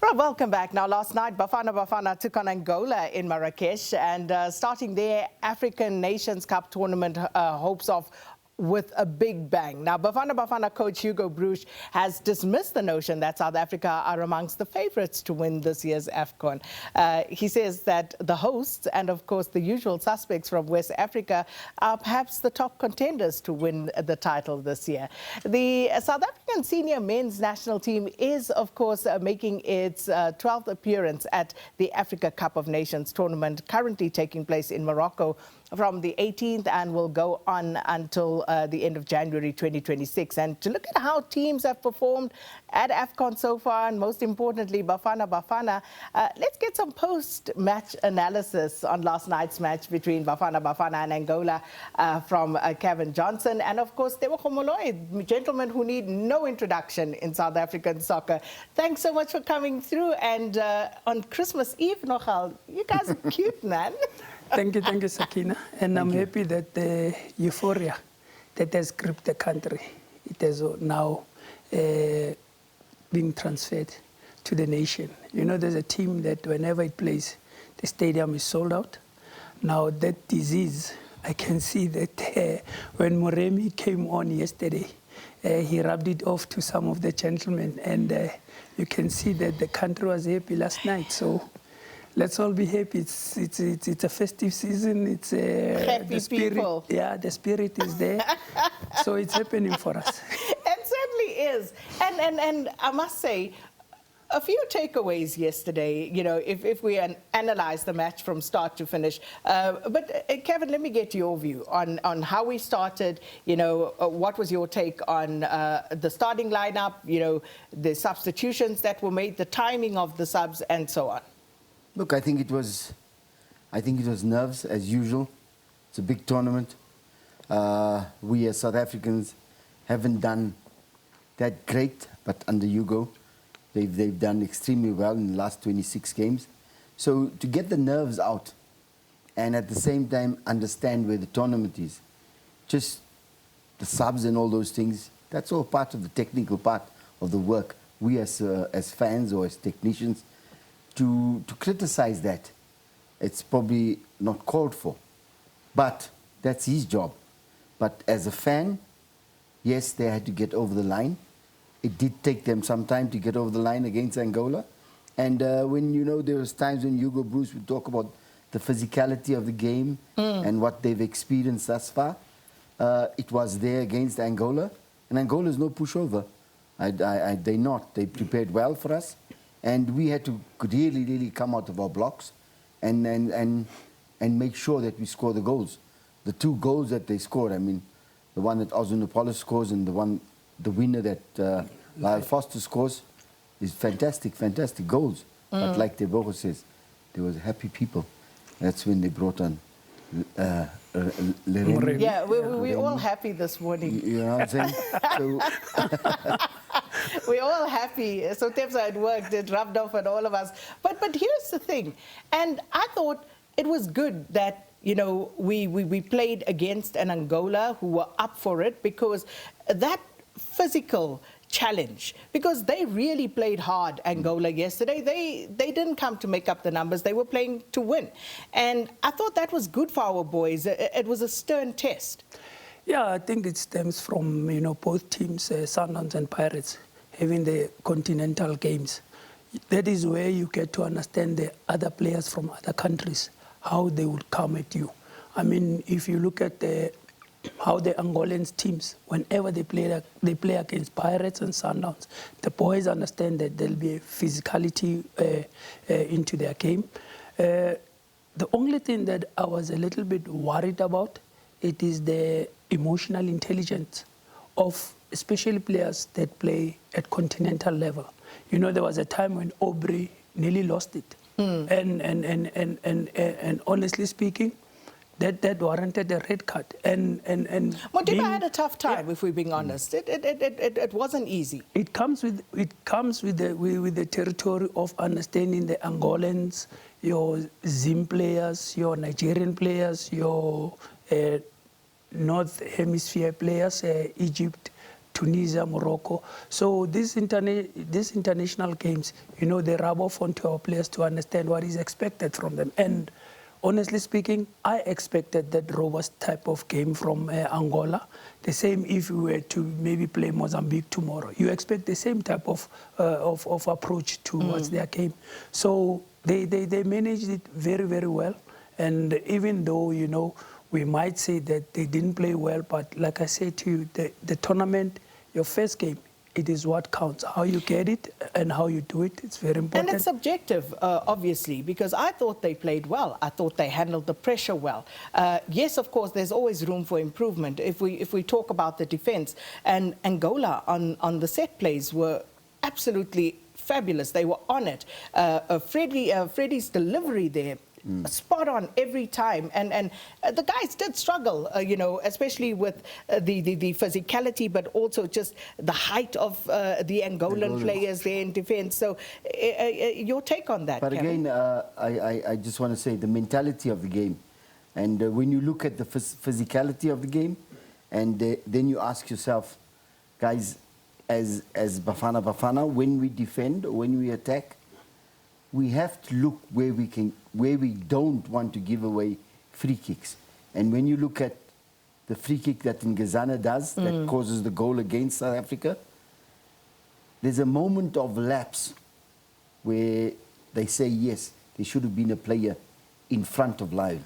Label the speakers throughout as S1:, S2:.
S1: Right, welcome back. Now, last night, Bafana Bafana took on Angola in Marrakesh, and starting their African Nations Cup tournament hopes of with a big bang. Now, Bafana Bafana coach Hugo Broos has dismissed the notion that South Africa are amongst the favourites to win this year's AFCON. He says that the hosts and, of course, the usual suspects from West Africa are perhaps the top contenders to win the title this year. The South African senior men's national team is, of course, making its 12th appearance at the Africa Cup of Nations tournament, currently taking place in Morocco from the 18th and will go on until the end of January 2026. And to look at how teams have performed at AFCON so far, and most importantly, Bafana Bafana, let's get some post-match analysis on last night's match between Bafana Bafana and Angola from Cavin Johnson and, of course, Teboho Moloi, gentlemen who need no introduction in South African soccer. Thanks so much for coming through. And on Christmas Eve, nogal, you guys are cute, man.
S2: Thank you, Sakina. And I'm happy that the euphoria that has gripped the country, it has now being transferred to the nation. You know, there's a team that whenever it plays, the stadium is sold out. Now that disease, I can see that when Moremi came on yesterday, he rubbed it off to some of the gentlemen, and you can see that the country was happy last night. So let's all be happy. It's a festive season. It's
S1: happy
S2: the spirit,
S1: people.
S2: Yeah, the spirit is there. So it's happening for us.
S1: It certainly is. And I must say, a few takeaways yesterday, you know, if we analyze the match from start to finish. But Kevin, let me get your view on how we started. You know, what was your take on the starting lineup, you know, the substitutions that were made, the timing of the subs, and so on?
S3: Look, I think it was nerves as usual. It's a big tournament. We as South Africans haven't done that great, but under Hugo, they've done extremely well in the last 26 games. So to get the nerves out and at the same time understand where the tournament is, just the subs and all those things, that's all part of the technical part of the work. We as fans or as technicians, to criticize that, it's probably not called for. But that's his job. But as a fan, yes, they had to get over the line. It did take them some time to get over the line against Angola. And when, you know, there was times when Hugo Broos would talk about the physicality of the game and what they've experienced thus far, it was there against Angola. And Angola is no pushover. They're not. They prepared well for us. And we had to really, really come out of our blocks and make sure that we score the goals. The two goals that they scored, I mean, the one that Ozunopoulos scores and the winner that Lyle Foster scores, is fantastic goals. But like Teboho says, there was happy people. That's when they brought on Lereni.
S1: Yeah, we're all happy this morning.
S3: You know what I'm saying?
S1: We're all happy. So Tebs had worked, it rubbed off on all of us. But here's the thing, and I thought it was good that, you know, we played against an Angola who were up for it, because that physical challenge, because they really played hard, Angola, yesterday. They didn't come to make up the numbers. They were playing to win. And I thought that was good for our boys. It was a stern test.
S2: Yeah, I think it stems from, you know, both teams, Sundowns and Pirates, having the continental games. That is where you get to understand the other players from other countries, how they would come at you. I mean, if you look at how the Angolan teams, whenever they play against Pirates and Sundowns, the boys understand that there'll be a physicality into their game. The only thing that I was a little bit worried about, it is the emotional intelligence of especially players that play at continental level. You know, there was a time when Aubrey nearly lost it. And honestly speaking, that warranted a red card. And
S1: Modiba had a tough time, if we're being honest. It wasn't easy.
S2: It comes with the territory of understanding the Angolans, your Zim players, your Nigerian players, your North Hemisphere players, Egypt, Tunisia, Morocco. So these international games, you know, they rub off onto our players to understand what is expected from them. And honestly speaking, I expected that robust type of game from Angola. The same if we were to maybe play Mozambique tomorrow. You expect the same type of approach towards their game. So they managed it very, very well. And even though, you know, we might say that they didn't play well, but like I said to you, the tournament, your first game, it is what counts. How you get it and how you do it, it's very important.
S1: And it's subjective, obviously, because I thought they played well. I thought they handled the pressure well. Yes, of course, there's always room for improvement. If we talk about the defense, and Angola on the set plays were absolutely fabulous. They were on it. Freddie's delivery there, spot on every time, and the guys did struggle, you know, especially with the physicality, but also just the height of the Angolan players there in defense. So your take on that,
S3: But
S1: Cavin?
S3: again, I just want to say the mentality of the game, and when you look at the physicality of the game, and then you ask yourself, guys, as Bafana Bafana, when we defend or when we attack, we have to look where we don't want to give away free kicks. And when you look at the free kick that Ngazana does, that causes the goal against South Africa, there's a moment of lapse where they say, yes, there should have been a player in front of Live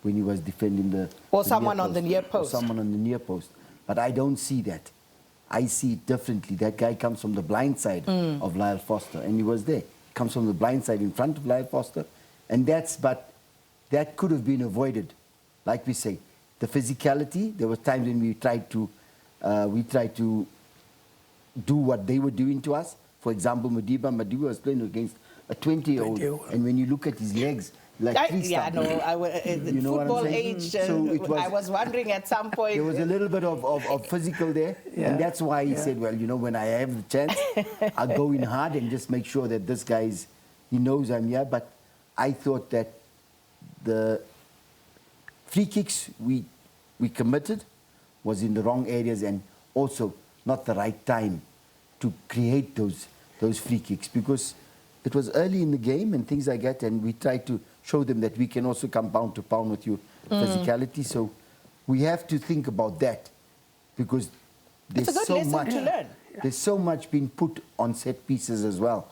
S3: when he was defending the
S1: Or
S3: the
S1: someone
S3: near
S1: on the near post.
S3: Or someone on the near post. But I don't see that. I see it differently. That guy comes from the blind side of Lyle Foster, and he was there. Comes from the blind side in front of Lyle Foster, and but that could have been avoided. Like we say, the physicality. There were times when we tried to do what they were doing to us. For example, Madiba was playing against a 20-year-old, and when you look at his legs, like
S1: Yeah, no,
S3: you know
S1: football
S3: what I'm
S1: age,
S3: saying? So
S1: I was wondering at some point.
S3: there was a little bit of physical there, and that's why he said, well, you know, when I have the chance, I'll go in hard and just make sure that this guy's, he knows I'm here. But I thought that the free kicks we committed was in the wrong areas, and also not the right time to create those free kicks, because it was early in the game and things like that, and we tried to show them that we can also come pound to pound with you physicality. So we have to think about that, because there's
S1: It's a good
S3: so
S1: lesson
S3: much
S1: to learn.
S3: there's so much being put on set pieces as well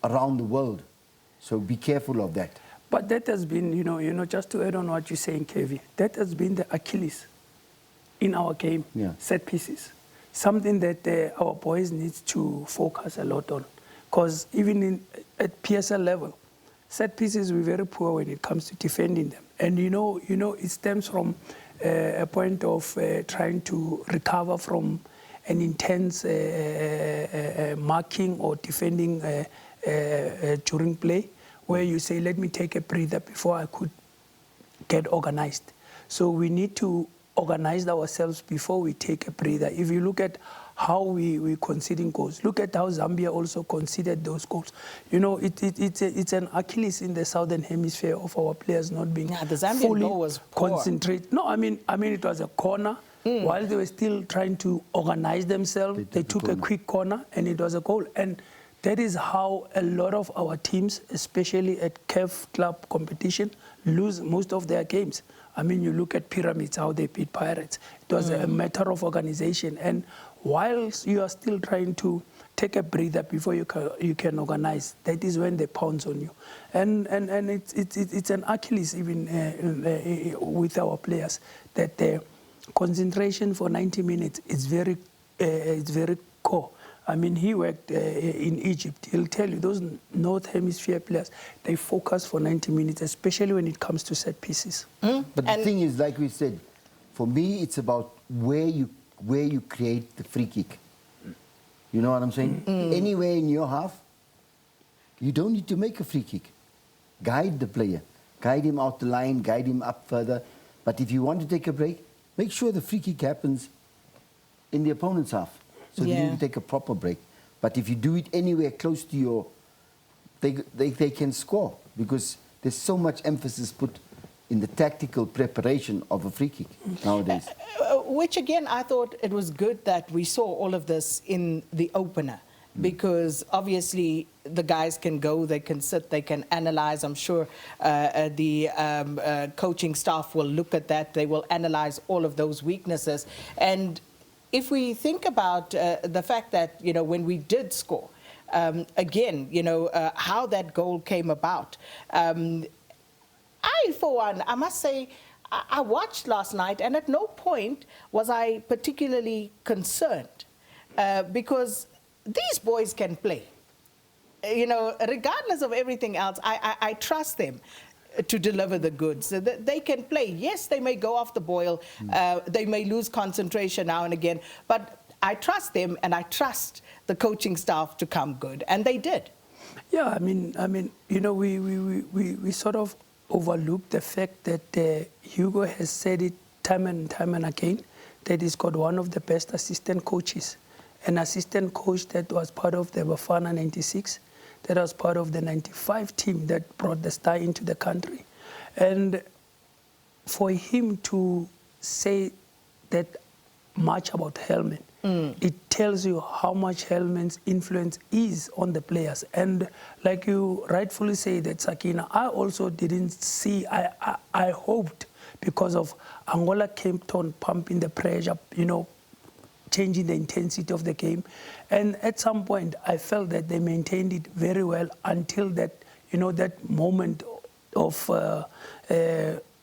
S3: around the world. So be careful of that.
S2: But that has been, you know, just to add on what you're saying, Kevin, that has been the Achilles in our game, set pieces. Something that our boys need to focus a lot on. Because even at PSL level, set pieces, we're very poor when it comes to defending them. And you know, it stems from a point of trying to recover from an intense marking or defending during play, where you say, let me take a breather before I could get organized. So we need to organize ourselves before we take a breather. If you look at how we conceding goals, look at how Zambia also conceded those goals. You know, it's an Achilles in the southern hemisphere of our players not being
S1: the Zambian
S2: fully
S1: goal was poor.
S2: concentrate. No, I mean it was a corner. While they were still trying to organize themselves, they took a quick corner and it was a goal. And that is how a lot of our teams, especially at CAF club competition, lose most of their games. I mean, you look at Pyramids, how they beat Pirates. It was a matter of organization. And whilst you are still trying to take a breather before you can organize, that is when they pounce on you. And it's an Achilles even with our players, that concentration for 90 minutes is very core. I mean, he worked in Egypt. He'll tell you, those North Hemisphere players, they focus for 90 minutes, especially when it comes to set pieces.
S3: But the thing is, like we said, for me, it's about where you create the free kick. You know what I'm saying? Anywhere in your half, you don't need to make a free kick. Guide the player. Guide him out the line, guide him up further. But if you want to take a break, make sure the free kick happens in the opponent's half. So you need to take a proper break. But if you do it anywhere close to they can score, because there's so much emphasis put in the tactical preparation of a free kick nowadays.
S1: Which again, I thought it was good that we saw all of this in the opener, because obviously the guys can go, they can sit, they can analyze. I'm sure the coaching staff will look at that. They will analyze all of those weaknesses. And if we think about the fact that, you know, when we did score, again, you know, how that goal came about, I, for one, I must say, I watched last night, and at no point was I particularly concerned, because these boys can play. You know, regardless of everything else, I trust them to deliver the goods. So they can play. Yes, they may go off the boil. They may lose concentration now and again, but I trust them, and I trust the coaching staff to come good, and they did.
S2: Yeah, I mean, you know, we sort of overlook the fact that Hugo has said it time and again, that he's got one of the best assistant coaches, an assistant coach that was part of the Bafana 96, that was part of the 95 team that brought the star into the country. And for him to say that much about Helman, it tells you how much Helman's influence is on the players. And like you rightfully say that, Sakina, I also didn't see, I hoped, because of Angola kept on pumping the pressure, you know, changing the intensity of the game. And at some point, I felt that they maintained it very well until that, you know, that moment of,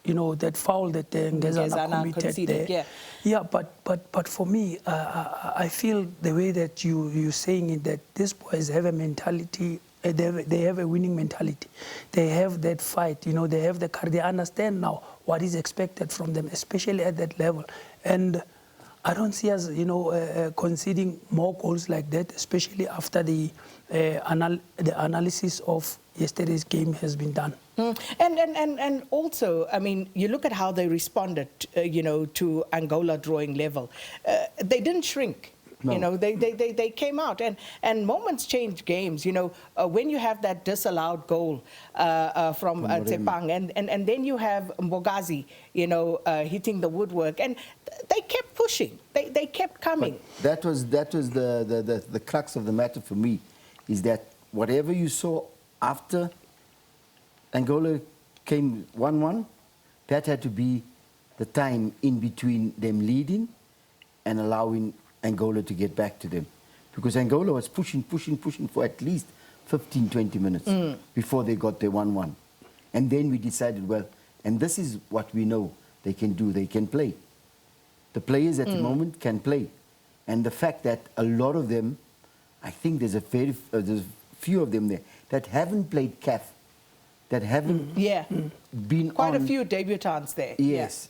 S2: you know, that foul that Ngezana committed there. Yeah, but for me, I feel the way that you're saying it, that these boys have a mentality, they have a winning mentality. They have that fight, you know, they have the courage. They understand now what is expected from them, especially at that level. And I don't see us, you know, conceding more goals like that, especially after the analysis of yesterday's game has been done.
S1: And also, I mean, you look at how they responded, you know, to Angola drawing level. They didn't shrink. No. You know, they came out, and moments change games. You know, when you have that disallowed goal from Tepang, and then you have Mthokozisi, you know, hitting the woodwork, and they kept pushing. They kept coming.
S3: But that was the crux of the matter for me, is that whatever you saw after Angola came 1-1, that had to be the time in between them leading and allowing Angola to get back to them. Because Angola was pushing for at least 15, 20 minutes before they got their 1-1. And then we decided, well, and this is what we know they can do, they can play. The players at the moment can play. And the fact that a lot of them, I think there's a few of them there that haven't played CAF, that haven't been
S1: quite a few debutants there.
S3: Yes,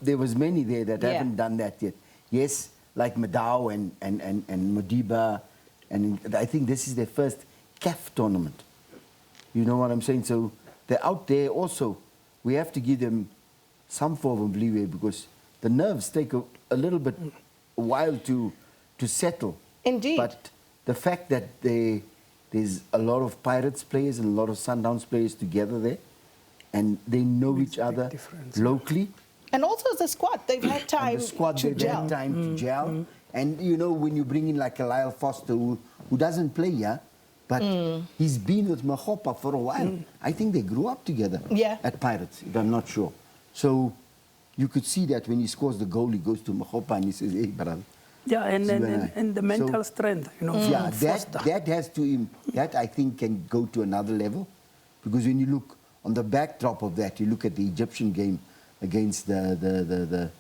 S3: there was many there that haven't done that yet. Yes, like Madao and Modiba, and I think this is their first CAF tournament. You know what I'm saying? So they're out there also. We have to give them some form of leeway, because the nerves take a little bit a while to settle.
S1: Indeed.
S3: But the fact that there's a lot of Pirates players and a lot of Sundowns players together there, and they know each other locally.
S1: And also the squad, they've had time to gel.
S3: And you know, when you bring in like a Lyle Foster who doesn't play, but he's been with Mahopa for a while. I think they grew up together at Pirates, if I'm not sure. So you could see that when he scores the goal, he goes to Mahopa and he says, hey, brother.
S2: Yeah, and the mental strength, you know.
S3: Yeah, that has to, that I think can go to another level. Because when you look on the backdrop of that, you look at the Egyptian game against the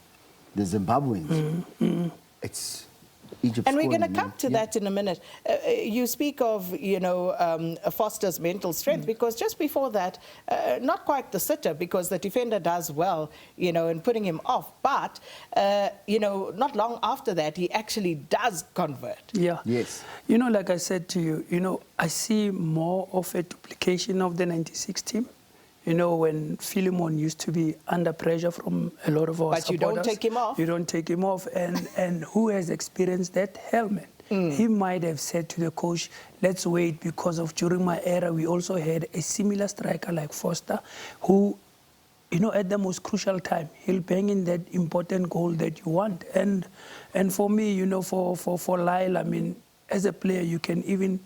S3: Zimbabweans. It's Egypt.
S1: And we're going to come to that in a minute. You speak of, you know, Foster's mental strength, because just before that, not quite the sitter, because the defender does well, you know, in putting him off. But, you know, not long after that, he actually does convert.
S2: Yeah.
S3: Yes.
S2: You know, like I said to you, you know, I see more of a duplication of the 96 team. You know, when Philemon used to be under pressure from a lot of our supporters.
S1: But you don't take him off.
S2: You don't take him off. And who has experienced that? Helman. He might have said to the coach, let's wait, because of during my era, we also had a similar striker like Foster, who at the most crucial time, he'll bang in that important goal that you want. And for me, for Lyle, I mean, as a player, you can even,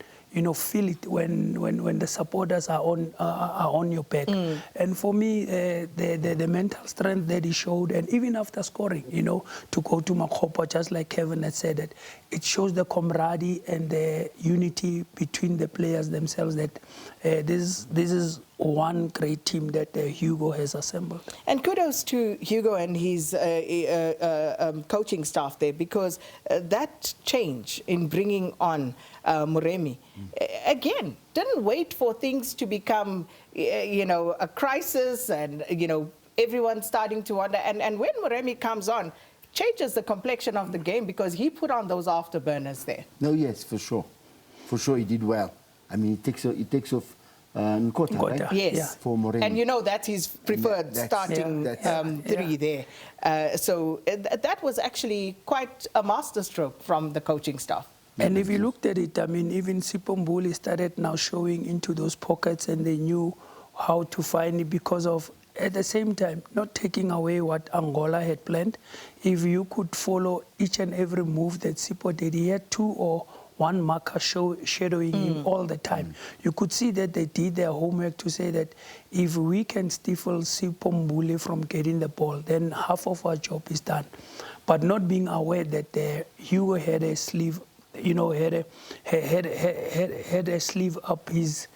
S2: feel it when the supporters are on your back. And for me, the mental strength that he showed, and even after scoring, to go to Morocco, just like Kevin had said, that it shows the camaraderie and the unity between the players themselves, that this is one great team that Hugo has assembled.
S1: And kudos to Hugo and his coaching staff there, because that change in bringing on Moremi, again, didn't wait for things to become, a crisis and, everyone starting to wonder. And when Moremi comes on, changes the complexion of the game, because he put on those afterburners there.
S3: No, yes, for sure. For sure he did well. I mean, he takes off Nkota, right?
S1: Yes.
S3: Yeah. For Moremi.
S1: And that's his preferred starting three there. So that was actually quite a masterstroke from the coaching staff.
S2: And if you looked at it, I mean, even Teboho Moloi started now showing into those pockets, and they knew how to find it, because of, at the same time, not taking away what Angola had planned. If you could follow each and every move that Teboho did, he had 2 or 1 marker shadowing him all the time. You could see that they did their homework to say that if we can stifle Teboho Moloi from getting the ball, then half of our job is done. But not being aware that Hugo had a sleeve, had a sleeve up his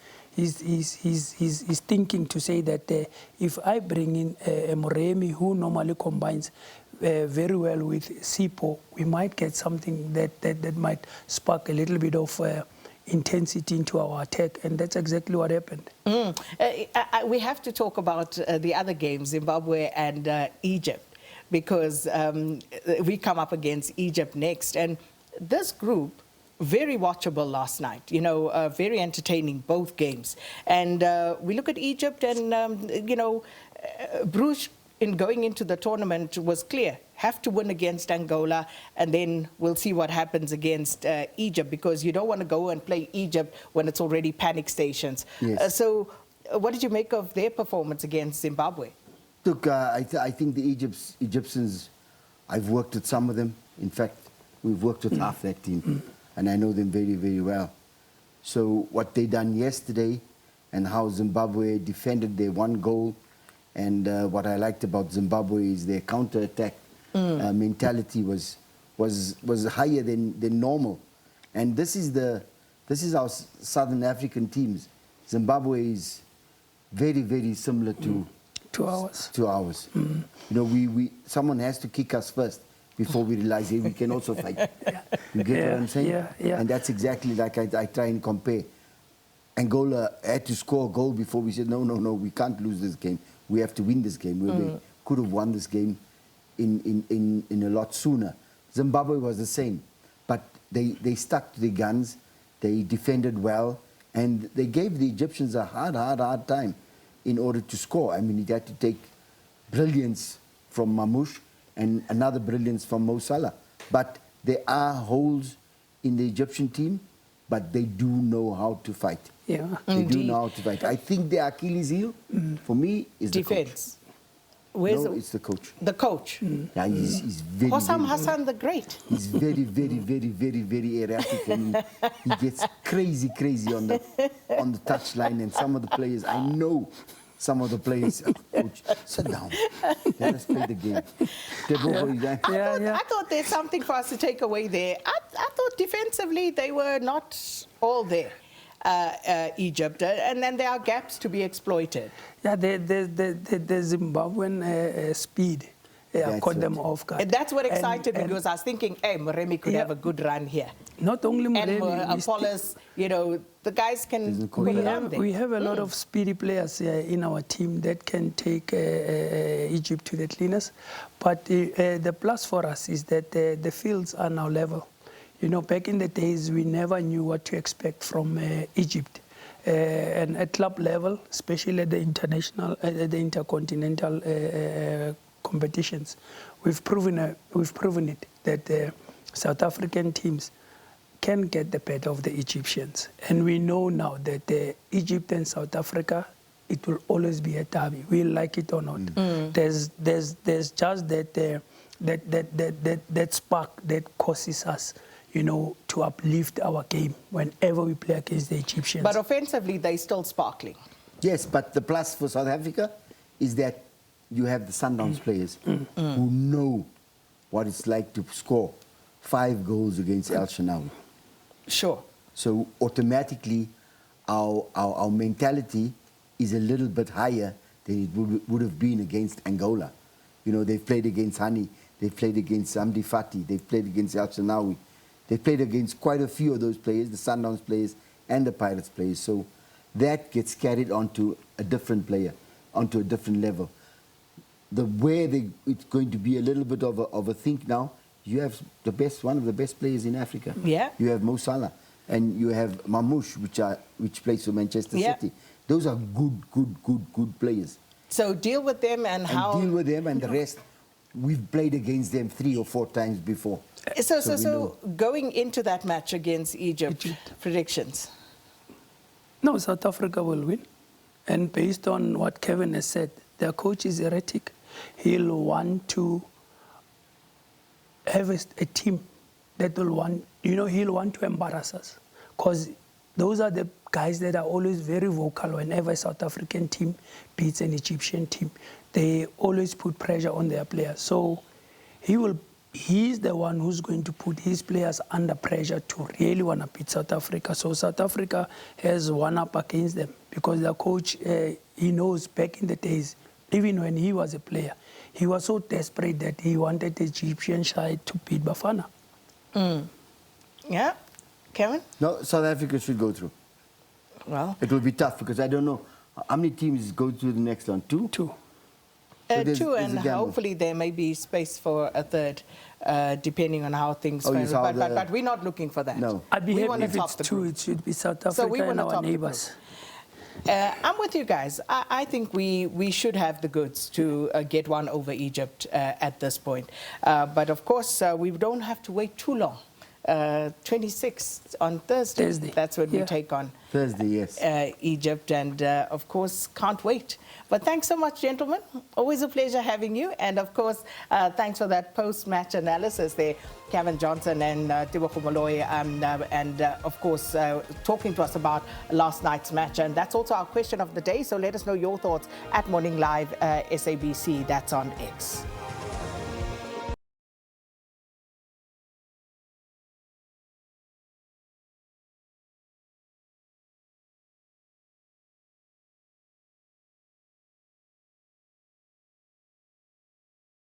S2: thinking to say that if I bring in Moremi, who normally combines very well with Teboho, we might get something that might spark a little bit of intensity into our attack, and that's exactly what happened.
S1: We have to talk about the other games, Zimbabwe and Egypt, because we come up against Egypt next. And this group, very watchable last night, very entertaining, both games. And we look at Egypt, and, Bruges, in going into the tournament, was clear. Have to win against Angola, and then we'll see what happens against Egypt, because you don't want to go and play Egypt when it's already panic stations.
S3: Yes.
S1: So what did you make of their performance against Zimbabwe?
S3: Look, I think the Egyptians, I've worked with some of them. In fact, we've worked with half that team, and I know them very, very well. So what they done yesterday, and how Zimbabwe defended their 1 goal, and what I liked about Zimbabwe is their counter-attack mentality was higher than normal. And this is our Southern African teams. Zimbabwe is very, very similar to
S2: ours.
S3: To ours. We someone has to kick us first before we realize, hey, we can also fight. You get what I'm saying?
S2: Yeah.
S3: And that's exactly like I try and compare. Angola had to score a goal before we said, no, we can't lose this game. We have to win this game. We could have won this game in a lot sooner. Zimbabwe was the same, but they stuck to the guns. They defended well, and they gave the Egyptians a hard time in order to score. I mean, it had to take brilliance from Mamouche and another brilliance from Mo Salah. But there are holes in the Egyptian team, but they do know how to fight.
S2: Yeah.
S3: They do know how to fight. I think the Achilles heel, for me, is the
S1: Defense.
S3: coach. No, it's the coach.
S1: The coach.
S3: Yeah, he's very,
S1: Hossam
S3: very,
S1: Hassan the Great.
S3: he's very, very, very, very, very erratic, and he gets crazy on the touchline. And some of the players, I know some of the players, coach, sit down. Let us play the game.
S1: I thought there's something for us to take away there. I thought defensively they were not all there, Egypt, and then there are gaps to be exploited.
S2: Yeah, the Zimbabwean speed caught them off guard.
S1: And that's what excited me, because I was thinking, hey, Moremi could have a good run here.
S2: Not only Moremi,
S1: and Apollos, the guys can put it on there.
S2: We have a lot of speedy players in our team that can take Egypt to the cleaners. But the plus for us is that the fields are now level. Back in the days, we never knew what to expect from Egypt. And at club level, especially at the international, the intercontinental competitions, we've proven it that South African teams can get the better of the Egyptians. And we know now that Egypt and South Africa it will always be a derby. We like it or not. There's just that spark that causes us, to uplift our game whenever we play against the Egyptians.
S1: But offensively, they're still sparkling.
S3: Yes, but the plus for South Africa is that you have the Sundowns players who know what it's like to score 5 goals against El Shenawi.
S1: Sure.
S3: So automatically, our mentality is a little bit higher than it would have been against Angola. They've played against Hani, they've played against Amdi Fati, they've played against El Shenawi. They've played against quite a few of those players, the Sundowns players and the Pirates players. So that gets carried onto a different player, onto a different level. It's going to be a little bit of a think now. You have one of the best players in Africa.
S1: Yeah.
S3: You have Mo Salah and you have Mamouche, which plays for Manchester City. Those are good players.
S1: So deal with them and how...
S3: deal with them and the rest. We've played against them 3 or 4 times before.
S1: So going into that match against Egypt, predictions?
S2: No, South Africa will win. And based on what Kevin has said, their coach is erratic. He'll want to have a team that will want, he'll want to embarrass us. Because those are the guys that are always very vocal whenever a South African team beats an Egyptian team. They always put pressure on their players. So he's the one who's going to put his players under pressure to really want to beat South Africa. So South Africa has one up against them because their coach, he knows back in the days, even when he was a player, he was so desperate that he wanted the Egyptian side to beat Bafana.
S1: Yeah? Kevin?
S3: No, South Africa should go through.
S1: Well,
S3: it will be tough because I don't know how many teams go through the next one. 2?
S2: 2.
S3: So
S1: 2, and hopefully there may be space for a third, depending on how things go.
S3: Yes,
S1: but we're not looking for that.
S3: No.
S2: I'd be
S1: We
S2: happy
S1: wanna
S2: if
S1: top
S2: it's
S1: the
S2: 2,
S1: group.
S2: it should be South Africa
S1: So we
S2: and
S1: wanna
S2: our
S1: top the
S2: neighbors.
S1: I'm with you guys. I think we should have the goods to get one over Egypt at this point. But of course, we don't have to wait too long. 26th on Thursday. That's when we take on
S3: Thursday, yes.
S1: Egypt, and of course, can't wait. But thanks so much, gentlemen. Always a pleasure having you. And of course, thanks for that post-match analysis there, Cavin Johnson and Teboho Moloi, and of course, talking to us about last night's match. And that's also our question of the day. So let us know your thoughts at Morning Live SABC. That's on X.